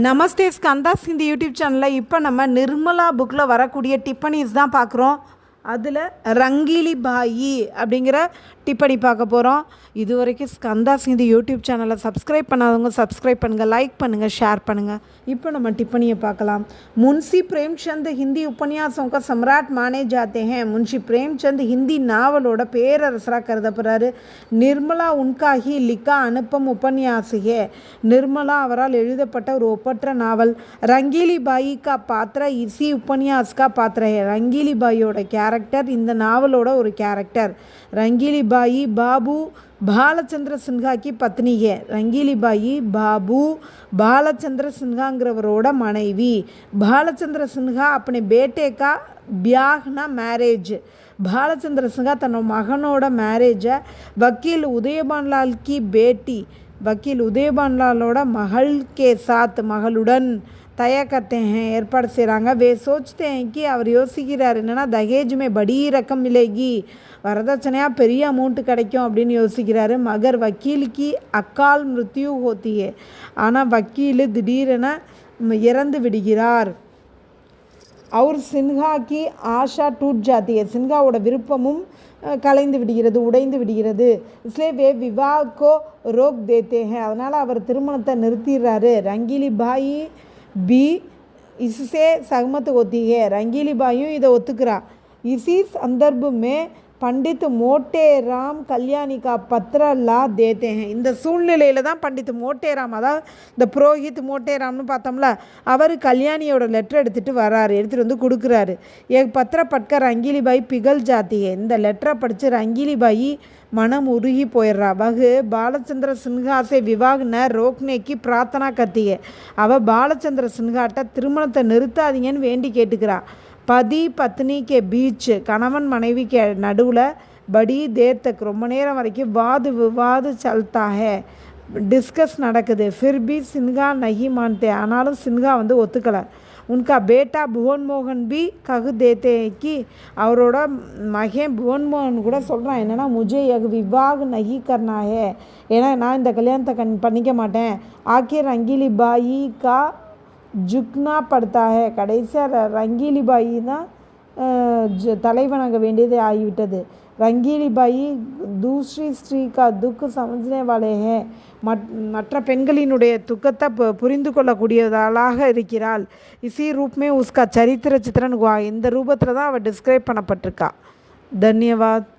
நமஸ்தே ஸ்கந்தாஸ் இந்த யூடியூப் சேனலில் இப்போ நம்ம நிர்மலா புக்கில் வரக்கூடிய டிப்பனிஸ் தான் பார்க்குறோம். அதில் ரங்கீலி பாயி அப்படிங்கிற டிப்பனி பார்க்க போகிறோம். இது வரைக்கும் ஸ்கந்தாஸ் இந்த யூடியூப் சேனலை சப்ஸ்கிரைப் பண்ணாதவங்க சப்ஸ்கிரைப் பண்ணுங்கள், லைக் பண்ணுங்கள், ஷேர் பண்ணுங்கள். இப்போ நம்ம டிப்பனியை பார்க்கலாம். मुंशी प्रेमचंद हिंदी उपन्यासों का सम्राट माने जाते हैं. मुंशी प्रेमचंद हिंदी नावलोட பேரரசராக கருதப்படுறாரு. நிர்மலா உன்கா ஹி லிக்கா அனுப்பம் உபன்யாஸ் ஹே. நிர்மலா அவரால் எழுதப்பட்ட ஒரு ஒப்பற்ற நாவல். ரங்கீலி பாயி கா பாத்திர இசி உபன்யாஸ் கா பாத்திர ஹே. ரங்கீலி பாயியோட கேரக்டர் இந்த நாவலோட ஒரு கேரக்டர். ரங்கீலி பாயி பாபு பாலச்சந்திர சின்ஹா की पत्नी है. ரங்கீலி பாயி பாபு பாலச்சந்திர சின்ஹாங்கிறவரோட மனைவி. பாலச்சந்திர சின்ஹா अपने बेटे का ब्याह ना मैरिज. பாலச்சந்திர சின்ஹா தன்னோட மகனோட மேரேஜை வக்கீல் உதயபான்லால் की बेटी வக்கீல் உதயபான்லாலோட மகள் के साथ மகளுடன் तय करते हैं ஏற்பாடு செய்கிறாங்க. वे सोचते हैं कि அவர் யோசிக்கிறார் என்னென்னா दहेज में बड़ी रकम मिलेगी, வரதட்சணையாக பெரிய அமௌண்ட்டு கிடைக்கும் அப்படின்னு யோசிக்கிறாரு. மகர் வக்கீலுக்கு அக்கால் மிருத்யு ஹோத்தியே. ஆனால் வக்கீல் திடீரென இறந்து விடுகிறார். அவர் சின்ஹாக்கு ஆஷா டூட் ஜாத்திய. சின்ஹாவோட விருப்பமும் கலைந்து விடுகிறது, உடைந்து விடுகிறது. இஸ்லே வே விவாஹ்கோ ரோக் தேத்தே ஹே. அதனால் அவர் திருமணத்தை நிறுத்திடுறாரு. ரங்கீலி பாயி பி இசுசே சகமத் होती है. ரங்கீலி பாயும் இதை ஒத்துக்கிறா. इसी संदर्भ में पंडित मोटे राम कल्याणी का पत्र ला देते हैं. இந்த சூழ்நிலையில் தான் பண்டித் மோட்டேராம், அதாவது இந்த புரோஹித் மோட்டேராம்னு பார்த்தோம்ல, அவர் கல்யாணியோட லெட்டர் எடுத்துகிட்டு வந்து கொடுக்குறாரு. एक पत्र पढ़कर रंगीली बाई पिघल जाती है. இந்த லெட்டரை படித்து ரங்கீலி பாயி மனம் உருகி போயிடுறா. வகு பாலச்சந்திர சின்ஹா से विवाह न रोकने की प्रार्थना करती है. அவள் பாலச்சந்திர சின்ஹாட்ட திருமணத்தை நிறுத்தாதீங்கன்னு வேண்டி கேட்டுக்கிறா. பதி பத்னி கே பீச், கணவன் மனைவிக்கு நடுவில் படி தேர் தக், ரொம்ப நேரம் வரைக்கும் வாது விவாது சல்தா ஹே, டிஸ்கஸ் நடக்குது. ஃபிர் பி சின்ஹா நஹி மான்தே. ஆனாலும் சின்ஹா வந்து ஒத்துக்கலை. உன்கா பேட்டா புவன்மோகன் பி ககு தேத்தே கி. அவரோட மகன் புவன்மோகன் கூட சொல்கிறான் என்னென்னா முஜே யக் விவாஹ் நஹி கர்னா ஹே, ஏன்னா நான் இந்த கல்யாணத்தை பண்ணிக்க மாட்டேன். ஆக்கிர் ரங்கீலி பாயி கா ஜுக்னா படுத்தா ஹே. கடைசியாக ரங்கீலி பாயி தான் தலைவணங்க வேண்டியது ஆகிவிட்டது. ரங்கீலி பாயி தூஸ்ரி ஸ்ரீ கா துக் சமஜ்னே வாலே ஹே. மற்ற பெண்களினுடைய துக்கத்தை புரிந்து கொள்ளக்கூடியதாளாக இருக்கிறாள். இசி ரூப்மே உஸ்கா சரித்திர சித்திரன் குவா. இந்த ரூபத்தில் தான் அவள் டிஸ்கிரைப் பண்ணப்பட்டிருக்கா. தன்யவாத்.